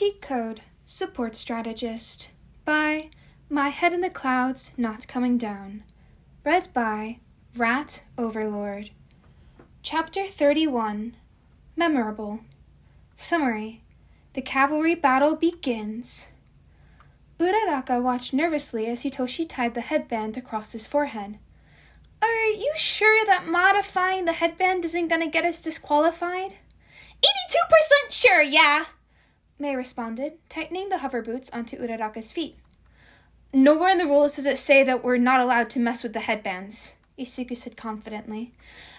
Cheat Code Support Strategist by myheadinthecoudsnotcomingdown. Read by Rat Overlord. Chapter 31. Memorable. Summary. The cavalry battle begins. Uraraka watched nervously as Hitoshi tied the headband across his forehead. Are you sure that modifying the headband isn't going to get us disqualified? 82% sure, yeah, Mei responded, tightening the hover boots onto Uraraka's feet. Nowhere in the rules does it say that we're not allowed to mess with the headbands, Isuku said confidently.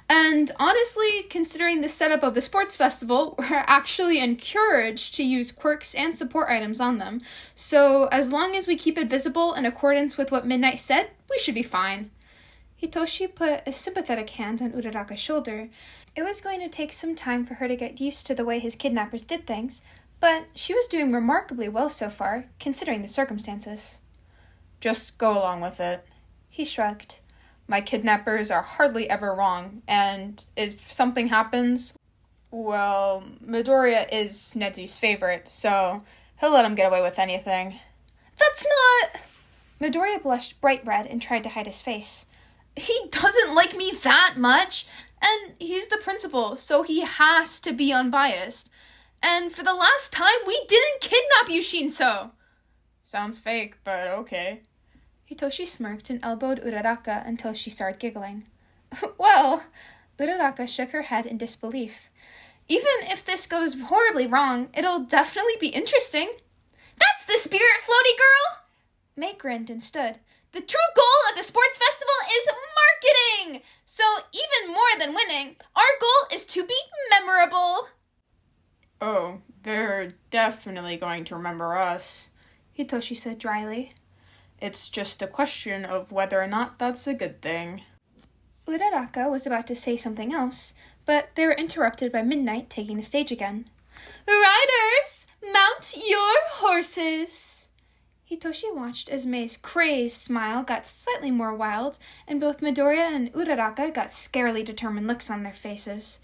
And honestly, considering the setup of the sports festival, we're actually encouraged to use quirks and support items on them. So as long as we keep it visible in accordance with what Midnight said, we should be fine. Hitoshi put a sympathetic hand on Uraraka's shoulder. It was going to take some time for her to get used to the way his kidnappers did things, but she was doing remarkably well so far, considering the circumstances. Just go along with it. He shrugged. My kidnappers are hardly ever wrong, and if something happens, well, Midoriya is Nezu's favorite, so he'll let him get away with anything. That's not... Midoriya blushed bright red and tried to hide his face. He doesn't like me that much, and he's the principal, so he has to be unbiased. And for the last time, we didn't kidnap you, Shinso! Sounds fake, but okay. Hitoshi smirked and elbowed Uraraka until she started giggling. Well, Uraraka shook her head in disbelief. Even if this goes horribly wrong, it'll definitely be interesting. That's the spirit, floaty girl! Mei grinned and stood. The true goal of the sports festival is marketing! So even more than winning, our goal is to be memorable. Oh, they're definitely going to remember us, Hitoshi said dryly. It's just a question of whether or not that's a good thing. Uraraka was about to say something else, but they were interrupted by Midnight taking the stage again. Riders, mount your horses! Hitoshi watched as Mei's crazed smile got slightly more wild, and both Midoriya and Uraraka got scarily determined looks on their faces.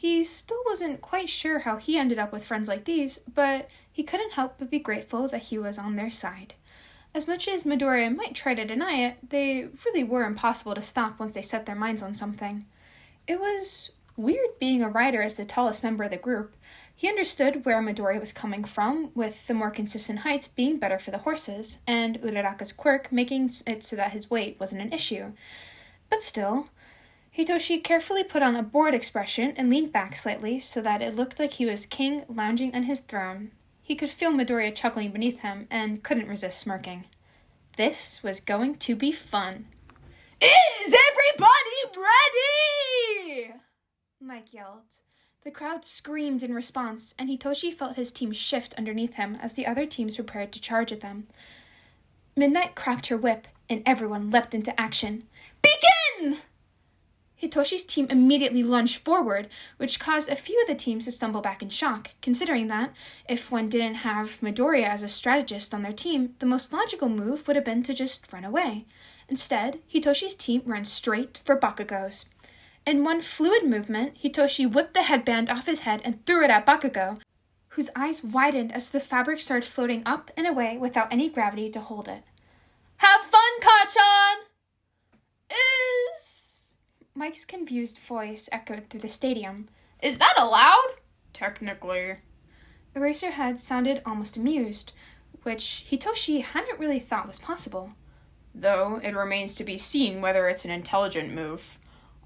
He still wasn't quite sure how he ended up with friends like these, but he couldn't help but be grateful that he was on their side. As much as Midoriya might try to deny it, they really were impossible to stop once they set their minds on something. It was weird being a rider as the tallest member of the group. He understood where Midoriya was coming from, with the more consistent heights being better for the horses, and Uraraka's quirk making it so that his weight wasn't an issue. But still, Hitoshi carefully put on a bored expression and leaned back slightly so that it looked like he was king lounging on his throne. He could feel Midoriya chuckling beneath him and couldn't resist smirking. This was going to be fun. Is everybody ready? Mike yelled. The crowd screamed in response, and Hitoshi felt his team shift underneath him as the other teams prepared to charge at them. Midnight cracked her whip, and everyone leapt into action. Begin! Hitoshi's team immediately lunged forward, which caused a few of the teams to stumble back in shock, considering that, if one didn't have Midoriya as a strategist on their team, the most logical move would have been to just run away. Instead, Hitoshi's team ran straight for Bakugo's. In one fluid movement, Hitoshi whipped the headband off his head and threw it at Bakugo, whose eyes widened as the fabric started floating up and away without any gravity to hold it. Have fun, Kachan! Mike's confused voice echoed through the stadium. Is that allowed? Technically. Eraserhead sounded almost amused, which Hitoshi hadn't really thought was possible. Though it remains to be seen whether it's an intelligent move.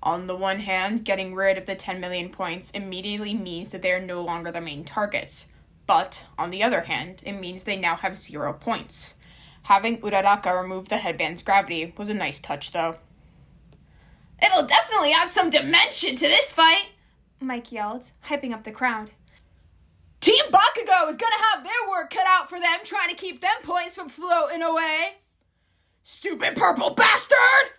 On the one hand, getting rid of the 10 million points immediately means that they are no longer the main target. But, on the other hand, it means they now have 0 points. Having Uraraka remove the headband's gravity was a nice touch, though. It'll definitely add some dimension to this fight, Mike yelled, hyping up the crowd. Team Bakugo is gonna have their work cut out for them trying to keep them points from floating away. Stupid purple bastard!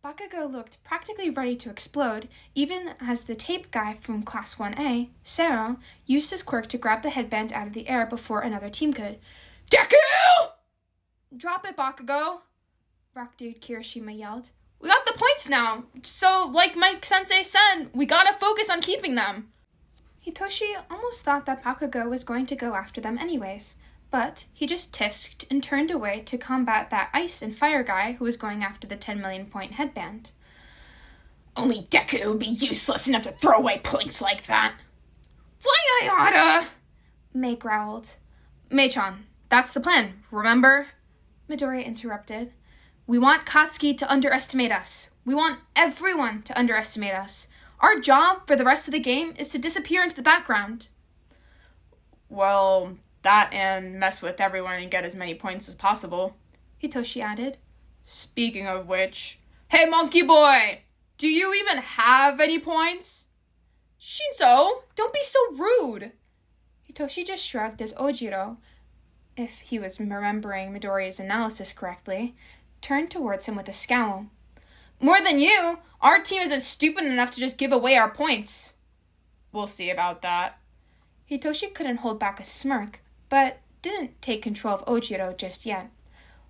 Bakugo looked practically ready to explode, even as the tape guy from Class 1A, Sero, used his quirk to grab the headband out of the air before another team could. Deku! Drop it, Bakugo, Rock Dude Kirishima yelled. We got the points now, so like Mike Sensei said, we gotta focus on keeping them. Hitoshi almost thought that Bakugo was going to go after them anyways, but he just tisked and turned away to combat that ice and fire guy who was going after the 10 million point headband. Only Deku would be useless enough to throw away points like that. Why I oughta... Mei growled. Mei-chan, that's the plan, remember? Midoriya interrupted. We want Katsuki to underestimate us. We want everyone to underestimate us. Our job for the rest of the game is to disappear into the background. Well, that and mess with everyone and get as many points as possible, Hitoshi added. Speaking of which, hey monkey boy, do you even have any points? Shinso, don't be so rude. Hitoshi just shrugged as Ojiro, if he was remembering Midoriya's analysis correctly, turned towards him with a scowl. More than you, our team isn't stupid enough to just give away our points. We'll see about that. Hitoshi couldn't hold back a smirk, but didn't take control of Ojiro just yet.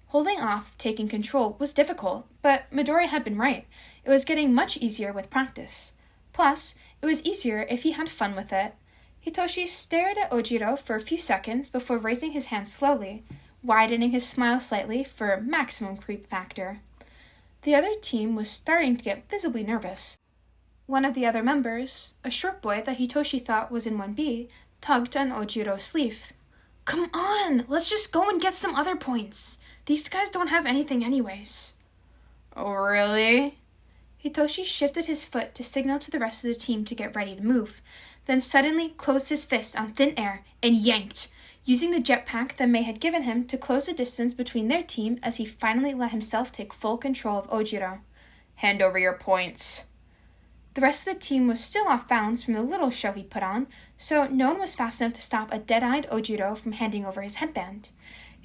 Holding off taking control was difficult, but Midoriya had been right. It was getting much easier with practice. Plus, it was easier if he had fun with it. Hitoshi stared at Ojiro for a few seconds before raising his hand slowly, widening his smile slightly for maximum creep factor. The other team was starting to get visibly nervous. One of the other members, a short boy that Hitoshi thought was in 1B, tugged on Ojiro's sleeve. Come on, let's just go and get some other points. These guys don't have anything anyways. Oh, really? Hitoshi shifted his foot to signal to the rest of the team to get ready to move, then suddenly closed his fist on thin air and yanked, using the jetpack that Mei had given him to close the distance between their team as he finally let himself take full control of Ojiro. Hand over your points. The rest of the team was still off balance from the little show he put on, so no one was fast enough to stop a dead-eyed Ojiro from handing over his headband.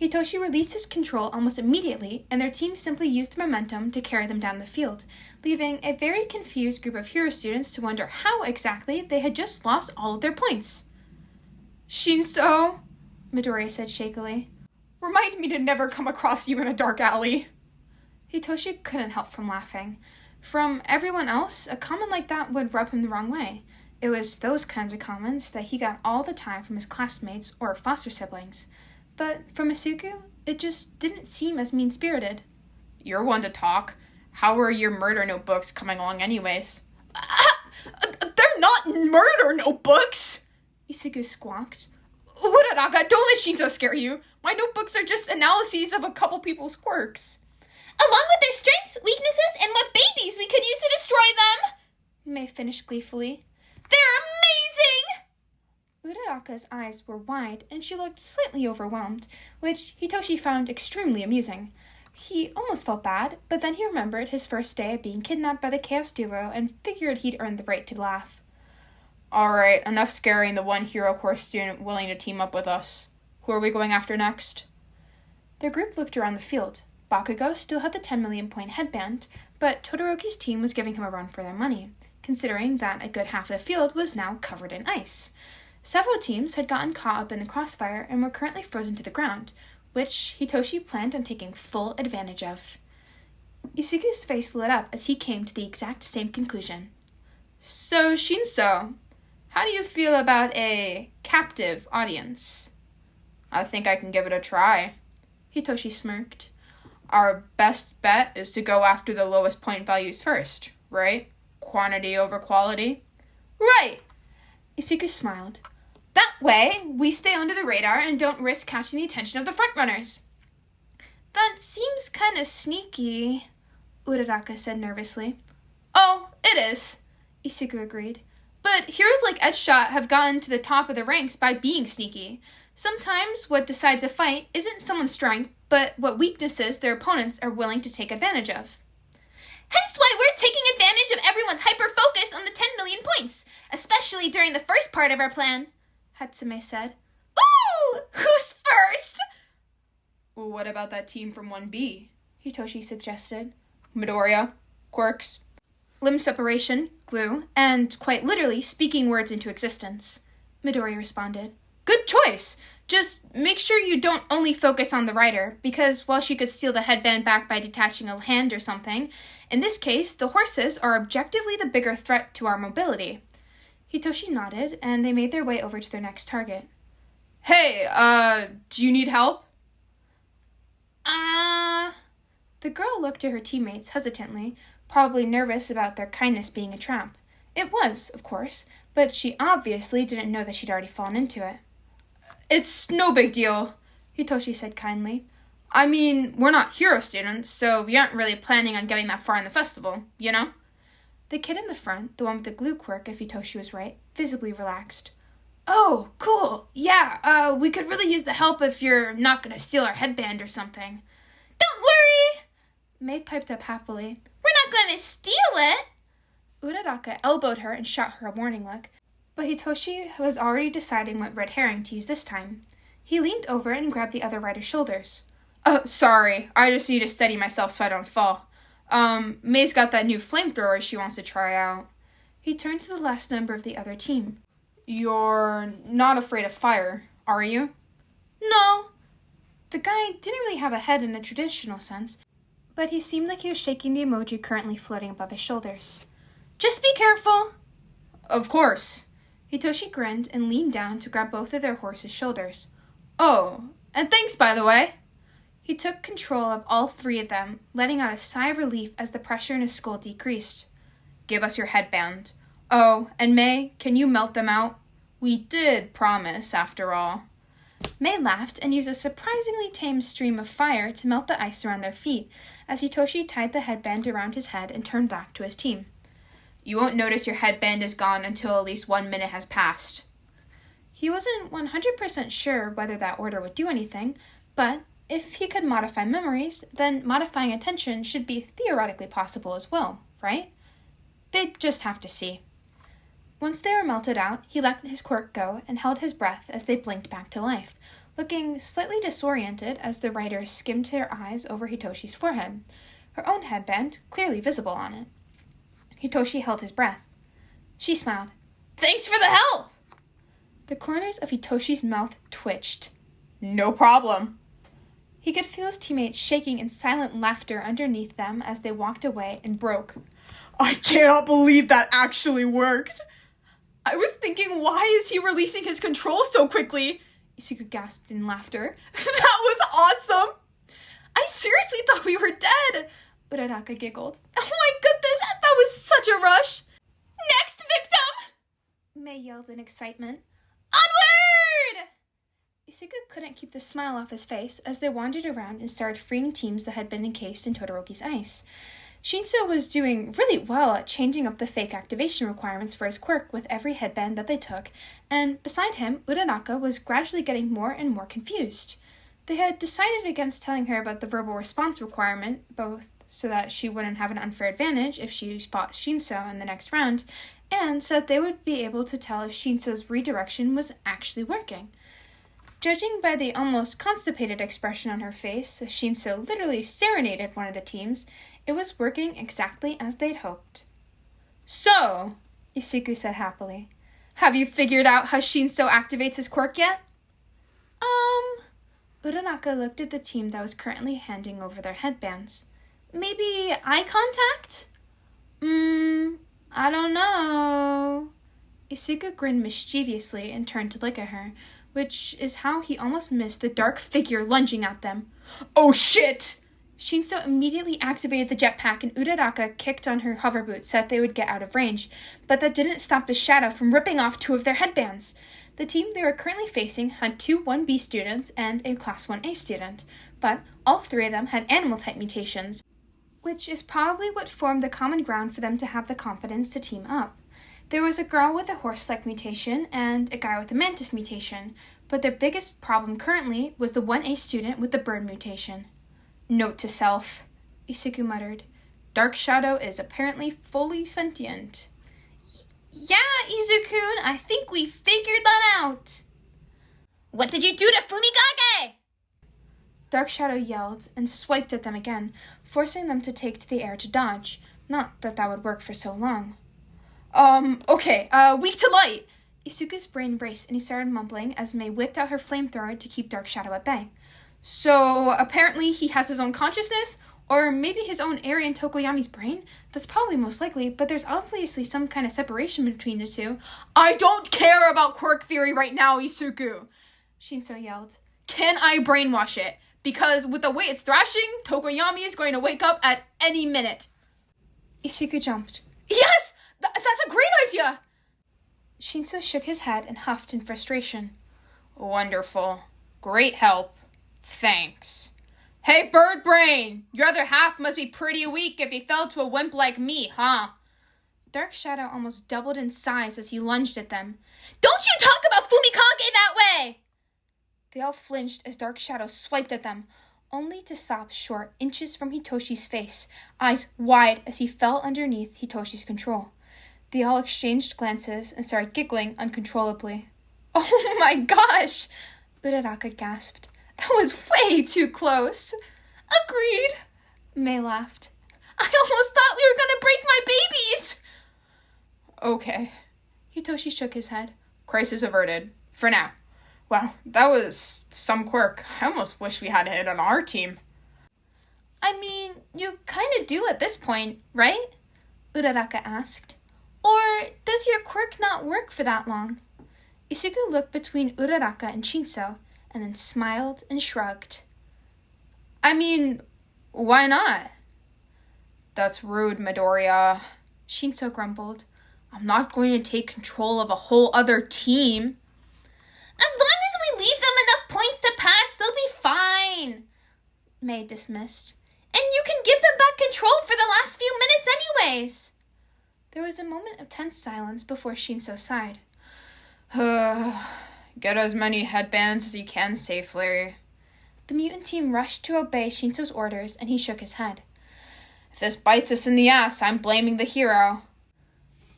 Hitoshi released his control almost immediately, and their team simply used the momentum to carry them down the field, leaving a very confused group of hero students to wonder how exactly they had just lost all of their points. Shinso, Midoriya said shakily. Remind me to never come across you in a dark alley. Hitoshi couldn't help from laughing. From everyone else, a comment like that would rub him the wrong way. It was those kinds of comments that he got all the time from his classmates or foster siblings. But from Asuku, it just didn't seem as mean-spirited. You're one to talk. How are your murder notebooks coming along anyways? They're not murder notebooks! Isuku squawked. Uraraka, don't let Shinzo scare you. My notebooks are just analyses of a couple people's quirks. Along with their strengths, weaknesses, and what babies we could use to destroy them! Mei finished gleefully. They're amazing! Uraraka's eyes were wide, and she looked slightly overwhelmed, which Hitoshi found extremely amusing. He almost felt bad, but then he remembered his first day of being kidnapped by the Chaos Duo and figured he'd earned the right to laugh. Alright, enough scaring the one Hero Corps student willing to team up with us. Who are we going after next? Their group looked around the field. Bakugo still had the 10 million point headband, but Todoroki's team was giving him a run for their money, considering that a good half of the field was now covered in ice. Several teams had gotten caught up in the crossfire and were currently frozen to the ground, which Hitoshi planned on taking full advantage of. Isuku's face lit up as he came to the exact same conclusion. So, Shinso, how do you feel about a captive audience? I think I can give it a try. Hitoshi smirked. Our best bet is to go after the lowest point values first, right? Quantity over quality? Right! Isuku smiled. That way, we stay under the radar and don't risk catching the attention of the frontrunners. That seems kind of sneaky, Uraraka said nervously. Oh, it is, Isuku agreed. But heroes like Edgeshot have gotten to the top of the ranks by being sneaky. Sometimes what decides a fight isn't someone's strength, but what weaknesses their opponents are willing to take advantage of. Hence why we're taking advantage of everyone's hyper-focus on the 10 million points, especially during the first part of our plan, Hatsume said. Ooh! Who's first? Well, what about that team from 1B? Hitoshi suggested. Midoriya, quirks, limb separation, glue, and quite literally speaking words into existence, Midoriya responded. Good choice! Just make sure you don't only focus on the rider, because while she could steal the headband back by detaching a hand or something, in this case, the horses are objectively the bigger threat to our mobility. Hitoshi nodded, and they made their way over to their next target. Hey, do you need help? The girl looked at her teammates hesitantly, probably nervous about their kindness being a trap. It was, of course, but she obviously didn't know that she'd already fallen into it. It's no big deal, Hitoshi said kindly. I mean, we're not hero students, so we aren't really planning on getting that far in the festival, you know? The kid in the front, the one with the glue quirk, if Hitoshi was right, visibly relaxed. Oh, cool. Yeah, we could really use the help if you're not going to steal our headband or something. Don't worry, May piped up happily. we're not going to steal it. Uraraka elbowed her and shot her a warning look, but Hitoshi was already deciding what red herring to use this time. He leaned over and grabbed the other rider's shoulders. Sorry, I just need to steady myself so I don't fall. May's got that new flamethrower she wants to try out. He turned to the last member of the other team. You're not afraid of fire, are you? No. The guy didn't really have a head in a traditional sense, but he seemed like he was shaking the emoji currently floating above his shoulders. Just be careful. Of course. Hitoshi grinned and leaned down to grab both of their horses' shoulders. Oh, and thanks, by the way. He took control of all three of them, letting out a sigh of relief as the pressure in his skull decreased. Give us your headband. Oh, and May, can you melt them out? We did promise, after all. May laughed and used a surprisingly tame stream of fire to melt the ice around their feet as Hitoshi tied the headband around his head and turned back to his team. You won't notice your headband is gone until at least 1 minute has passed. He wasn't 100% sure whether that order would do anything, but if he could modify memories, then modifying attention should be theoretically possible as well, right? They'd just have to see. Once they were melted out, he let his quirk go and held his breath as they blinked back to life, looking slightly disoriented as the rider skimmed her eyes over Hitoshi's forehead, her own headband clearly visible on it. Hitoshi held his breath. She smiled. Thanks for the help. The corners of Hitoshi's mouth twitched. No problem. He could feel his teammates shaking in silent laughter underneath them as they walked away and broke. I cannot believe that actually worked. I was thinking, why is he releasing his control so quickly? Isuku gasped in laughter. That was awesome! I seriously thought we were dead! Uraraka giggled. Oh my goodness, that was such a rush! Next victim! May yelled in excitement. Onward! Isuku couldn't keep the smile off his face as they wandered around and started freeing teams that had been encased in Todoroki's ice. Shinso was doing really well at changing up the fake activation requirements for his quirk with every headband that they took, and beside him, Uraraka was gradually getting more and more confused. They had decided against telling her about the verbal response requirement, both so that she wouldn't have an unfair advantage if she fought Shinso in the next round, and so that they would be able to tell if Shinso's redirection was actually working. Judging by the almost constipated expression on her face as Shinso literally serenaded one of the teams, it was working exactly as they'd hoped. So, Isuku said happily. Have you figured out how Shinso activates his quirk yet? Uraraka looked at the team that was currently handing over their headbands. Maybe eye contact? I don't know. Isuku grinned mischievously and turned to look at her, which is how he almost missed the dark figure lunging at them. Oh shit! Shinso immediately activated the jetpack and Uraraka kicked on her hover boots so that they would get out of range, but that didn't stop the shadow from ripping off 2 of their headbands. The team they were currently facing had 2 1B students and a Class 1A student, but all 3 of them had animal-type mutations, which is probably what formed the common ground for them to have the confidence to team up. There was a girl with a horse-like mutation and a guy with a mantis mutation, but their biggest problem currently was the 1A student with the bird mutation. Note to self, Isuku muttered. Dark Shadow is apparently fully sentient. Yeah, Izukun, I think we figured that out. What did you do to Fumigage? Dark Shadow yelled and swiped at them again, forcing them to take to the air to dodge. Not that that would work for so long. Okay, weak to light. Isuku's brain raced and he started mumbling as May whipped out her flamethrower to keep Dark Shadow at bay. So, apparently he has his own consciousness, Or maybe his own area in Tokoyami's brain? That's probably most likely, but there's obviously some kind of separation between the two. I don't care about quirk theory right now, Isuku! Shinso yelled. Can I brainwash it? Because with the way it's thrashing, Tokoyami is going to wake up at any minute. Isuku jumped. Yes! That's a great idea! Shinso shook his head and huffed in frustration. Wonderful. Great help. Thanks. Hey, Bird Brain! Your other half must be pretty weak if he fell to a wimp like me, huh? Dark Shadow almost doubled in size as he lunged at them. Don't you talk about Fumikage that way! They all flinched as Dark Shadow swiped at them, only to stop short, inches from Hitoshi's face, eyes wide as he fell underneath Hitoshi's control. They all exchanged glances and started giggling uncontrollably. Oh my gosh! Uraraka gasped. That was way too close. Agreed. May laughed. I almost thought we were gonna break my babies! Okay. Hitoshi shook his head. Crisis averted. For now. Wow, that was some quirk. I almost wish we had it on our team. I mean, you kind of do at this point, right? Uraraka asked. Or does your quirk not work for that long? Isuku looked between Uraraka and Shinso, and then smiled and shrugged. I mean, why not? That's rude, Midoriya. Shinso grumbled. I'm not going to take control of a whole other team. As long as we leave them enough points to pass, they'll be fine. May dismissed. And you can give them back control for the last few minutes anyways. There was a moment of tense silence before Shinso sighed. Get as many headbands as you can safely. The mutant team rushed to obey Shinso's orders, and he shook his head. If this bites us in the ass, I'm blaming the hero.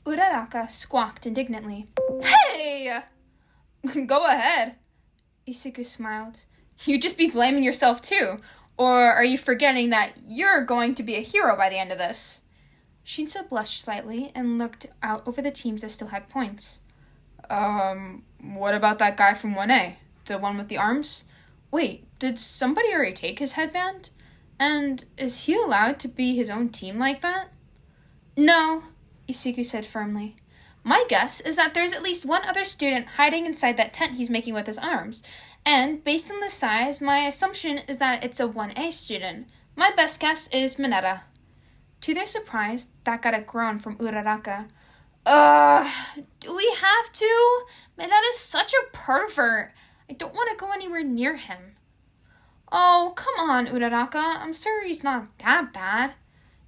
Uraraka squawked indignantly. Hey! Go ahead. Isuku smiled. You'd just be blaming yourself too. Or are you forgetting that you're going to be a hero by the end of this? Shinso blushed slightly and looked out over the teams that still had points. What about that guy from 1A? The one with the arms? Wait, did somebody already take his headband? And is he allowed to be his own team like that? No, Isuku said firmly. My guess is that there's at least one other student hiding inside that tent he's making with his arms. And based on the size, my assumption is that it's a 1A student. My best guess is Mineta. To their surprise, that got a groan from Uraraka. Do we have to? Mineta's such a pervert. I don't want to go anywhere near him. Oh, come on, Uraraka. I'm sorry he's not that bad,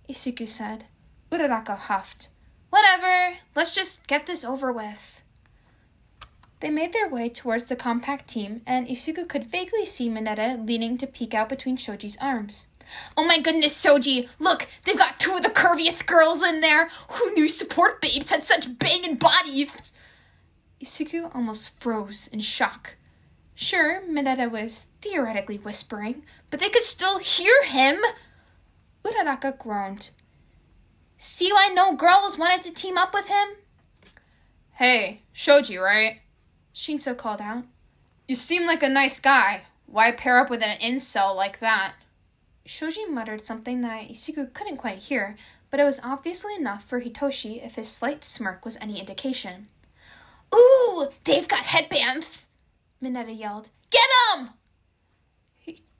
Isuku said. Uraraka huffed. Whatever, let's just get this over with. They made their way towards the compact team, and Isuku could vaguely see Mineta leaning to peek out between Shoji's arms. Oh my goodness, Shoji! Look, they've got two of the curviest girls in there! Who knew support babes had such banging bodies? Isuku almost froze in shock. Sure, Mineta was theoretically whispering, but they could still hear him! Uraraka groaned. See why no girls wanted to team up with him? Hey, Shoji, right? Shinso called out. You seem like a nice guy. Why pair up with an incel like that? Shoji muttered something that Isuku couldn't quite hear, but it was obviously enough for Hitoshi if his slight smirk was any indication. Ooh, they've got headbands! Mineta yelled. Get 'em!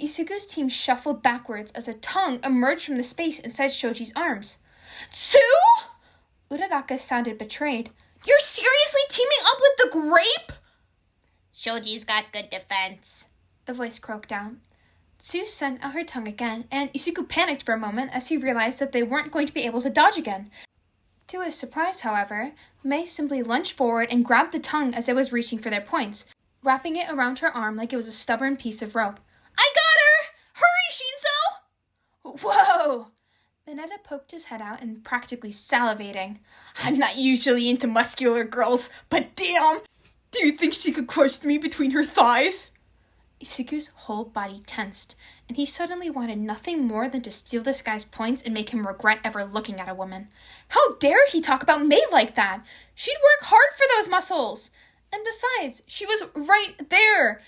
Isuku's team shuffled backwards as a tongue emerged from the space inside Shoji's arms. Tsu? Uraraka sounded betrayed. You're seriously teaming up with the grape? Shoji's got good defense, a voice croaked out. Tsu sent out her tongue again, and Isuku panicked for a moment as he realized that they weren't going to be able to dodge again. To his surprise, however, Mei simply lunged forward and grabbed the tongue as it was reaching for their points, wrapping it around her arm like it was a stubborn piece of rope. I got her! Hurry, Shinso! Whoa! Mineta poked his head out and practically salivating. I'm not usually into muscular girls, but damn! Do you think she could crush me between her thighs? Isuku's whole body tensed, and he suddenly wanted nothing more than to steal this guy's points and make him regret ever looking at a woman. How dare he talk about Mei like that? She'd work hard for those muscles! And besides, she was right there!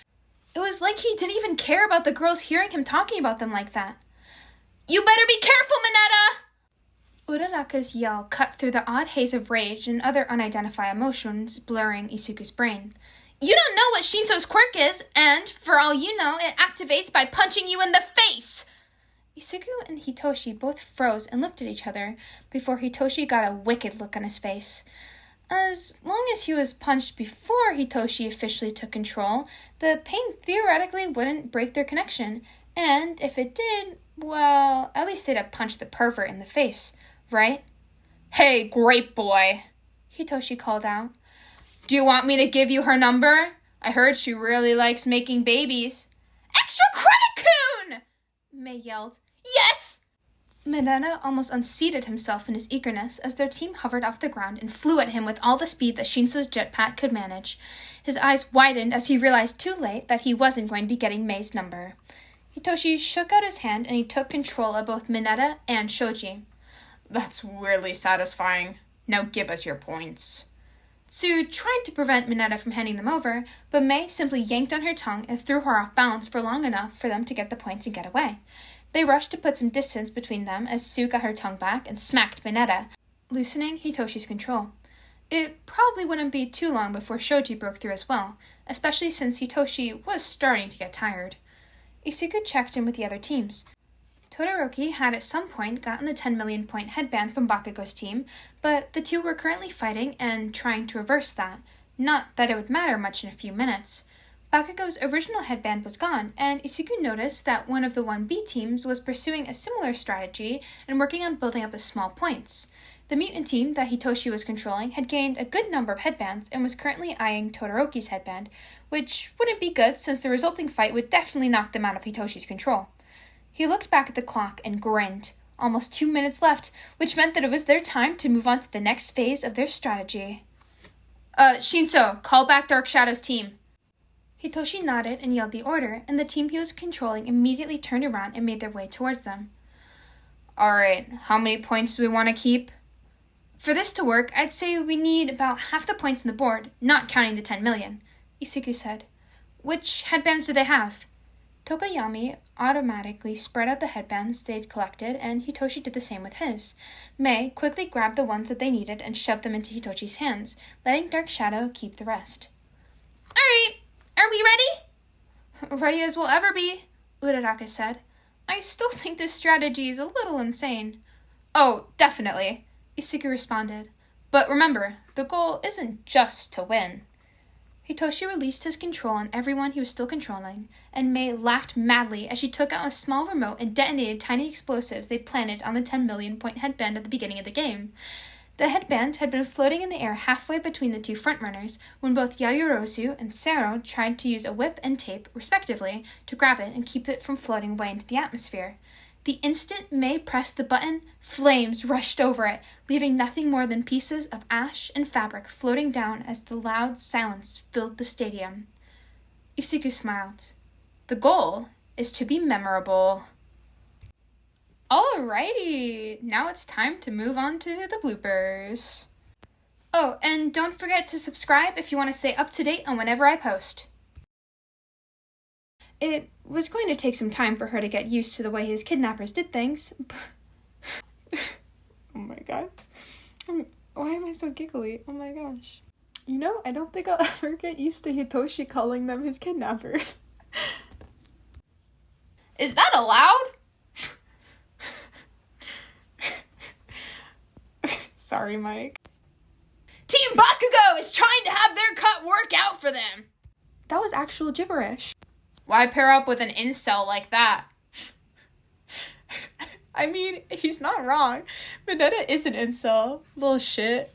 It was like he didn't even care about the girls hearing him talking about them like that. You better be careful, Mineta! Uraraka's yell cut through the odd haze of rage and other unidentified emotions blurring Isuku's brain. You don't know what Shinso's quirk is, and, for all you know, it activates by punching you in the face! Isuku and Hitoshi both froze and looked at each other before Hitoshi got a wicked look on his face. As long as he was punched before Hitoshi officially took control, the pain theoretically wouldn't break their connection, and if it did, well, at least they'd have punched the pervert in the face, right? Hey, great boy, Hitoshi called out. Do you want me to give you her number? I heard she really likes making babies. Extra credit, Coon! May yelled. Yes! Mineta almost unseated himself in his eagerness as their team hovered off the ground and flew at him with all the speed that Shinso's jetpack could manage. His eyes widened as he realized too late that he wasn't going to be getting Mei's number. Hitoshi shook out his hand and he took control of both Mineta and Shoji. That's weirdly satisfying. Now give us your points. Tsu tried to prevent Mineta from handing them over, but Mei simply yanked on her tongue and threw her off balance for long enough for them to get the points and get away. They rushed to put some distance between them as Tsu got her tongue back and smacked Mineta, loosening Hitoshi's control. It probably wouldn't be too long before Shoji broke through as well, especially since Hitoshi was starting to get tired. Isuku checked in with the other teams. Todoroki had at some point gotten the 10 million point headband from Bakugo's team, but the two were currently fighting and trying to reverse that. Not that it would matter much in a few minutes. Bakugo's original headband was gone, and Isuku noticed that one of the 1B teams was pursuing a similar strategy and working on building up his small points. The mutant team that Hitoshi was controlling had gained a good number of headbands and was currently eyeing Todoroki's headband, which wouldn't be good since the resulting fight would definitely knock them out of Hitoshi's control. He looked back at the clock and grinned. Almost 2 minutes left, which meant that it was their time to move on to the next phase of their strategy. Shinso, call back Dark Shadow's team. Hitoshi nodded and yelled the order, and the team he was controlling immediately turned around and made their way towards them. Alright, how many points do we want to keep? For this to work, I'd say we need about half the points on the board, not counting the 10 million, Isuku said. Which headbands do they have? Tokoyami automatically spread out the headbands they'd collected, and Hitoshi did the same with his. Mei quickly grabbed the ones that they needed and shoved them into Hitoshi's hands, letting Dark Shadow keep the rest. Alright, are we ready? Ready as we'll ever be, Uraraka said. I still think this strategy is a little insane. Oh, definitely, Isuku responded. But remember, the goal isn't just to win. Hitoshi released his control on everyone he was still controlling, and Mei laughed madly as she took out a small remote and detonated tiny explosives they planted on the 10 million point headband at the beginning of the game. The headband had been floating in the air halfway between the two frontrunners when both Yaoyorozu and Sero tried to use a whip and tape, respectively, to grab it and keep it from floating away into the atmosphere. The instant Mei pressed the button, flames rushed over it, leaving nothing more than pieces of ash and fabric floating down as the loud silence filled the stadium. Isuku smiled. The goal is to be memorable. Alrighty, now it's time to move on to the bloopers. Oh, and don't forget to subscribe if you want to stay up to date on whenever I post. It was going to take some time for her to get used to the way his kidnappers did things. Oh my god. Why am I so giggly? Oh my gosh. You know, I don't think I'll ever get used to Hitoshi calling them his kidnappers. Is that allowed? Sorry, Mike. Team Bakugo is trying to have their cut work out for them. That was actual gibberish. Why pair up with an incel like that? I mean, he's not wrong. Mineta is an incel. Little shit.